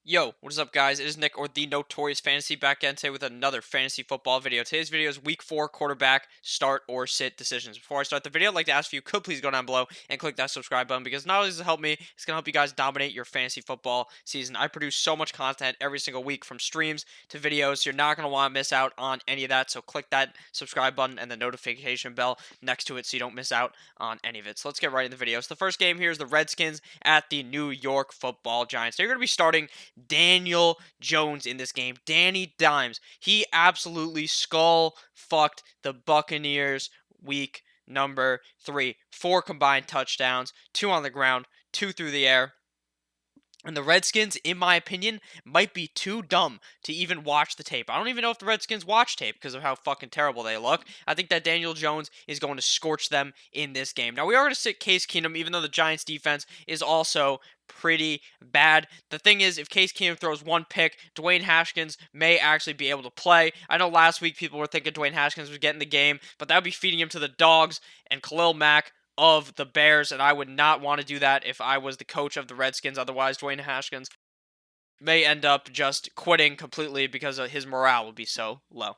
Yo, what is up, guys? It is Nick, or the Notorious Fantasy, back again today with another fantasy football video. Today's video is Week 4 quarterback start or sit decisions. Before I start the video, I'd like to ask if you could please go down below and click that subscribe button, because not only does it help me, it's going to help you guys dominate your fantasy football season. I produce so much content every single week, from streams to videos, so you're not going to want to miss out on any of that. So click that subscribe button and the notification bell next to it so you don't miss out on any of it. So let's get right into the video. So the first game here is the Redskins at the New York Football Giants. They're going to be starting Daniel Jones in this game. Danny Dimes. He absolutely skull fucked the Buccaneers week number 3. 4 combined touchdowns, 2 on the ground, 2 through the air. And the Redskins, in my opinion, might be too dumb to even watch the tape. I don't even know if the Redskins watch tape because of how fucking terrible they look. I think that Daniel Jones is going to scorch them in this game. Now, we are going to sit Case Keenum, even though the Giants' defense is also pretty bad. The thing is, if Case Keenum throws one pick, Dwayne Haskins may actually be able to play. I know last week people were thinking Dwayne Haskins was getting the game, but that would be feeding him to the dogs, and Khalil Mack of the Bears, and I would not want to do that if I was the coach of the Redskins. Otherwise, Dwayne Haskins may end up just quitting completely because his morale would be so low.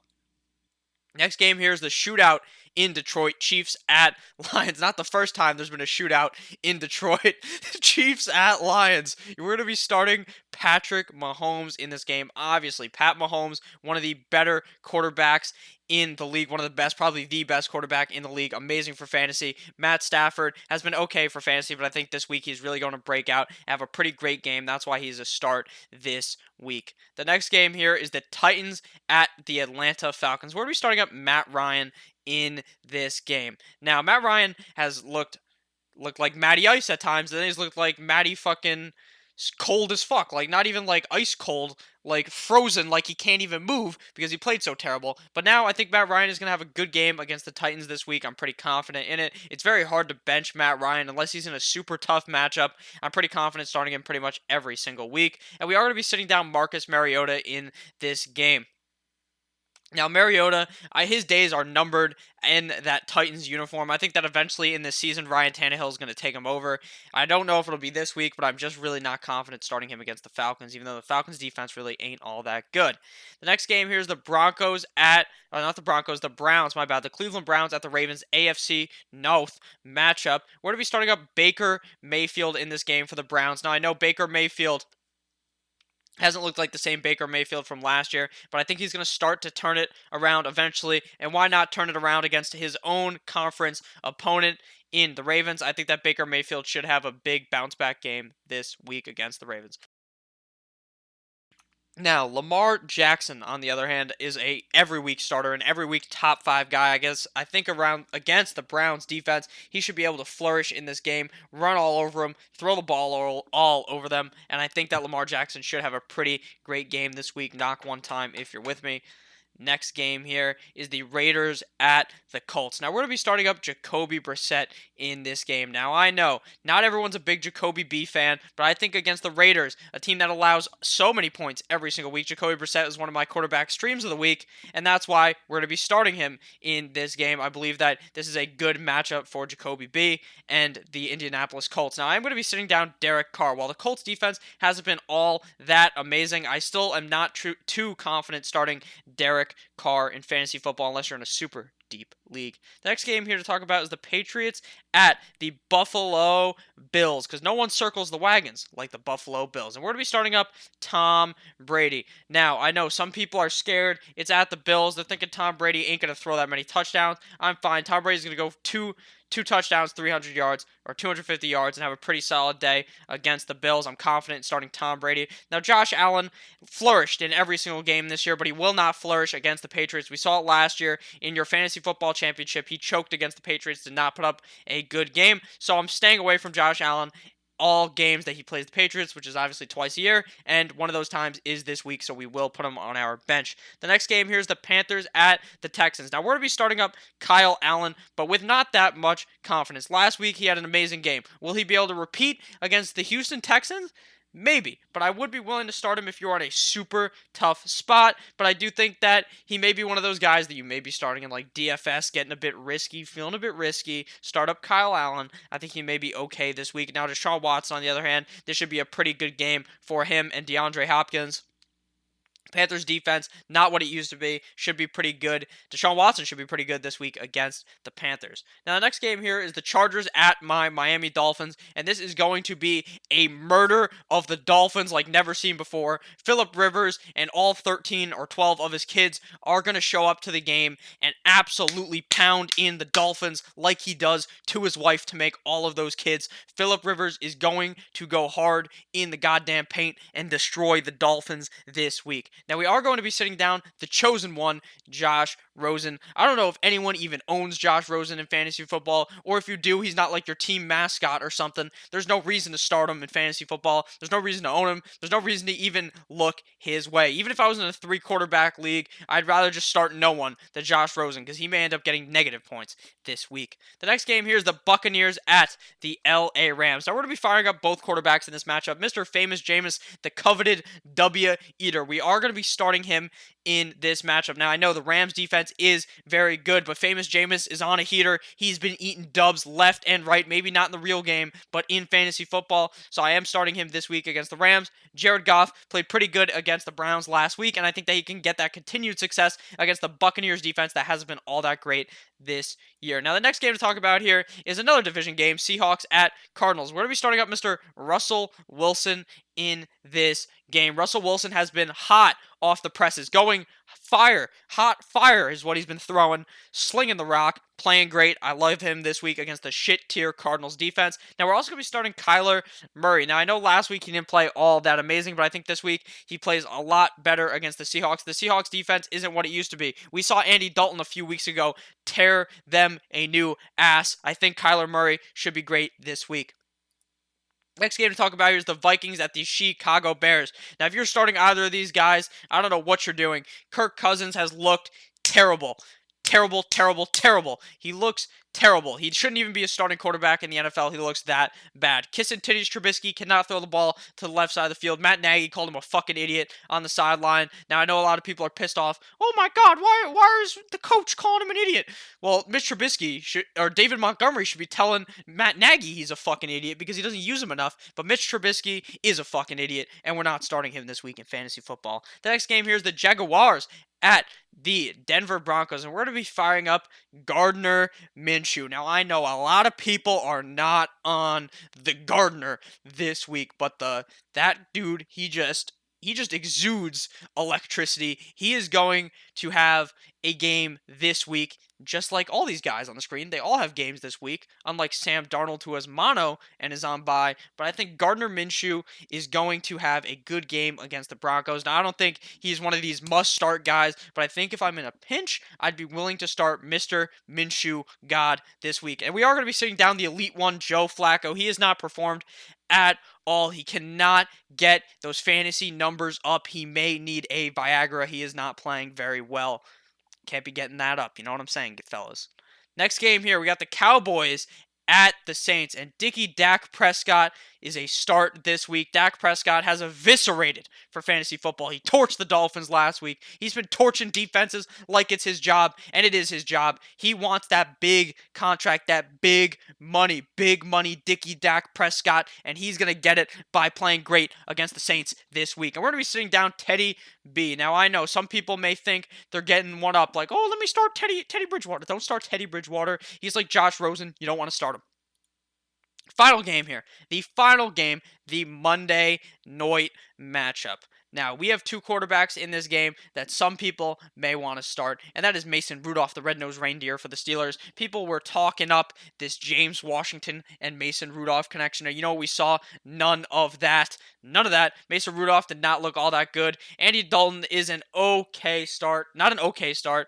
Next game here is the shootout in Detroit. Chiefs at Lions. Not the first time there's been a shootout in Detroit. Chiefs at Lions. We're going to be starting Patrick Mahomes in this game. Obviously, Pat Mahomes, one of the better quarterbacks in the league, one of the best, probably the best quarterback in the league. Amazing for fantasy. Matt Stafford has been okay for fantasy, but I think this week he's really going to break out and have a pretty great game. That's why he's a start this week. The next game here is the Titans at the Atlanta Falcons. We're going to be starting up Matt Ryan in this game. Now, Matt Ryan has looked like Matty Ice at times, and then he's looked like Matty fucking cold as fuck. Like, not even like ice cold, like frozen, like he can't even move because he played so terrible. But now I think Matt Ryan is going to have a good game against the Titans this week. I'm pretty confident in it. It's very hard to bench Matt Ryan unless he's in a super tough matchup. I'm pretty confident starting him pretty much every single week. And we are going to be sitting down Marcus Mariota in this game. Now, Mariota, his days are numbered in that Titans uniform. I think that eventually in this season, Ryan Tannehill is going to take him over. I don't know if it'll be this week, but I'm just really not confident starting him against the Falcons, even though the Falcons' defense really ain't all that good. The next game here is the Broncos at, not the Broncos, the Browns, my bad. The Cleveland Browns at the Ravens, AFC North matchup. We're going to be starting up Baker Mayfield in this game for the Browns. Now, I know Baker Mayfield hasn't looked like the same Baker Mayfield from last year, but I think he's going to start to turn it around eventually. And why not turn it around against his own conference opponent in the Ravens? I think that Baker Mayfield should have a big bounce back game this week against the Ravens. Now, Lamar Jackson, on the other hand, is a every week starter and every week top 5 guy. I think around against the Browns defense, he should be able to flourish in this game, run all over them, throw the ball all over them, and I think that Lamar Jackson should have a pretty great game this week. Knock one time if you're with me. Next game here is the Raiders at the Colts. Now, we're going to be starting up Jacoby Brissett in this game. Now, I know not everyone's a big Jacoby B fan, but I think against the Raiders, a team that allows so many points every single week, Jacoby Brissett is one of my quarterback streams of the week, and that's why we're going to be starting him in this game. I believe that this is a good matchup for Jacoby B and the Indianapolis Colts. Now, I'm going to be sitting down Derek Carr. While the Colts defense hasn't been all that amazing, I still am not too confident starting Derek Carr in fantasy football unless you're in a super deep league. The next game here to talk about is the Patriots at the Buffalo Bills, because no one circles the wagons like the Buffalo Bills. And we're going to be starting up Tom Brady. Now, I know some people are scared. It's at the Bills. They're thinking Tom Brady ain't going to throw that many touchdowns. I'm fine. Tom Brady's going to go two touchdowns, 300 yards, or 250 yards, and have a pretty solid day against the Bills. I'm confident in starting Tom Brady. Now, Josh Allen flourished in every single game this year, but he will not flourish against the Patriots. We saw it last year in your fantasy football championship. He choked against the Patriots, did not put up a good game. So I'm staying away from Josh Allen all games that he plays the Patriots, which is obviously twice a year, and one of those times is this week, so we will put him on our bench. The next game here is the Panthers at the Texans. Now, we're going to be starting up Kyle Allen, but with not that much confidence. Last week, he had an amazing game. Will he be able to repeat against the Houston Texans? Maybe, but I would be willing to start him if you're on a super tough spot. But I do think that he may be one of those guys that you may be starting in like DFS, getting a bit risky, feeling a bit risky. Start up Kyle Allen. I think he may be okay this week. Now, Deshaun Watson, on the other hand, this should be a pretty good game for him and DeAndre Hopkins. Panthers defense, not what it used to be, should be pretty good. Deshaun Watson should be pretty good this week against the Panthers. Now, the next game here is the Chargers at my Miami Dolphins, and this is going to be a murder of the Dolphins like never seen before. Phillip Rivers and all 13 or 12 of his kids are going to show up to the game and absolutely pound in the Dolphins like he does to his wife to make all of those kids. Phillip Rivers is going to go hard in the goddamn paint and destroy the Dolphins this week. Now, we are going to be sitting down the chosen one, Josh Rosen. I don't know if anyone even owns Josh Rosen in fantasy football, or if you do, he's not like your team mascot or something. There's no reason to start him in fantasy football. There's no reason to own him. There's no reason to even look his way. Even if I was in a 3-quarterback league, I'd rather just start no one than Josh Rosen, because he may end up getting negative points this week. The next game here is the Buccaneers at the LA Rams. Now, we're going to be firing up both quarterbacks in this matchup. Mr. Famous Jameis, the coveted W eater. We are going to be starting him in this matchup. Now, I know the Rams defense is very good, but Famous Jameis is on a heater. He's been eating dubs left and right, maybe not in the real game, but in fantasy football. So I am starting him this week against the Rams. Jared Goff played pretty good against the Browns last week, and I think that he can get that continued success against the Buccaneers defense that hasn't been all that great this year. Now, the next game to talk about here is another division game, Seahawks at Cardinals. We're going to be starting up Mr. Russell Wilson in this game. Russell Wilson has been hot off the presses, going fire, hot fire is what he's been throwing, slinging the rock, playing great. I love him this week against the shit tier Cardinals defense. Now, we're also going to be starting Kyler Murray. Now, I know last week he didn't play all that amazing, but I think this week he plays a lot better against the Seahawks. The Seahawks defense isn't what it used to be. We saw Andy Dalton a few weeks ago tear them a new ass. I think Kyler Murray should be great this week. Next game to talk about here is the Vikings at the Chicago Bears. Now, if you're starting either of these guys, I don't know what you're doing. Kirk Cousins has looked terrible. Terrible, terrible, terrible. He looks terrible. He shouldn't even be a starting quarterback in the NFL. He looks that bad. Kissing titties Trubisky cannot throw the ball to the left side of the field. Matt Nagy called him a fucking idiot on the sideline. Now, I know a lot of people are pissed off. Oh my God, why is the coach calling him an idiot? Well, Mitch Trubisky or David Montgomery should be telling Matt Nagy he's a fucking idiot because he doesn't use him enough. But Mitch Trubisky is a fucking idiot, and we're not starting him this week in fantasy football. The next game here is the Jaguars at the Denver Broncos, and we're going to be firing up Gardner Minshew. Now, I know a lot of people are not on the Gardner this week, but that dude, he just exudes electricity. He is going to have a game this week, just like all these guys on the screen. They all have games this week, unlike Sam Darnold, who has mono and is on bye. But I think Gardner Minshew is going to have a good game against the Broncos. Now, I don't think he's one of these must-start guys, but I think if I'm in a pinch, I'd be willing to start Mr. Minshew God this week. And we are going to be sitting down the Elite One, Joe Flacco. He has not performed at all. He cannot get those fantasy numbers up. He may need a Viagra. He is not playing very well. Can't be getting that up. You know what I'm saying, fellas? Next game here, we got the Cowboys at the Saints. And Dak Prescott is a start this week. Dak Prescott has eviscerated for fantasy football. He torched the Dolphins last week. He's been torching defenses like it's his job, and it is his job. He wants that big contract, that big money Dak Prescott, and he's going to get it by playing great against the Saints this week. And we're going to be sitting down Teddy B. Now, I know some people may think they're getting one up, like, oh, let me start Teddy Bridgewater. Don't start Teddy Bridgewater. He's like Josh Rosen. You don't want to start him. Final game here. The final game, the Monday night matchup. Now, we have two quarterbacks in this game that some people may want to start, and that is Mason Rudolph, the red-nosed reindeer for the Steelers. People were talking up this James Washington and Mason Rudolph connection. Now, you know what we saw? None of that. None of that. Mason Rudolph did not look all that good. Andy Dalton is an okay start. Not an okay start.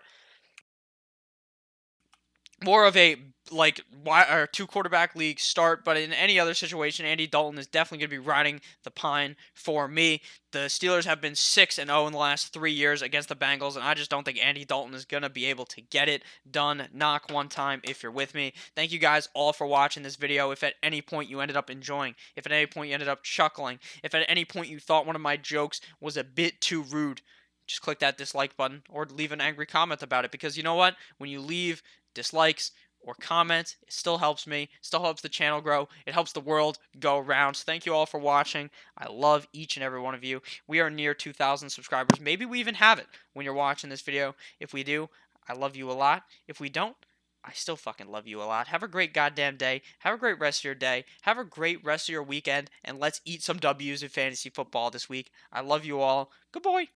More of a like why or two quarterback league start, but in any other situation, Andy Dalton is definitely going to be riding the pine for me. The Steelers have been 6-0 in the last 3 years against the Bengals, and I just don't think Andy Dalton is going to be able to get it done. Knock one time if you're with me. Thank you guys all for watching this video. If at any point you ended up enjoying, if at any point you ended up chuckling, if at any point you thought one of my jokes was a bit too rude, just click that dislike button or leave an angry comment about it, because you know what? When you leave dislikes or comments, it still helps me, still helps the channel grow, it helps the world go around. So thank you all for watching. I love each and every one of you. We are near 2,000 subscribers. Maybe we even have it when you're watching this video. If we do, I love you a lot. If we don't, I still fucking love you a lot. Have a great goddamn day. Have a great rest of your day. Have a great rest of your weekend. And let's eat some W's in fantasy football this week. I love you all. Good boy.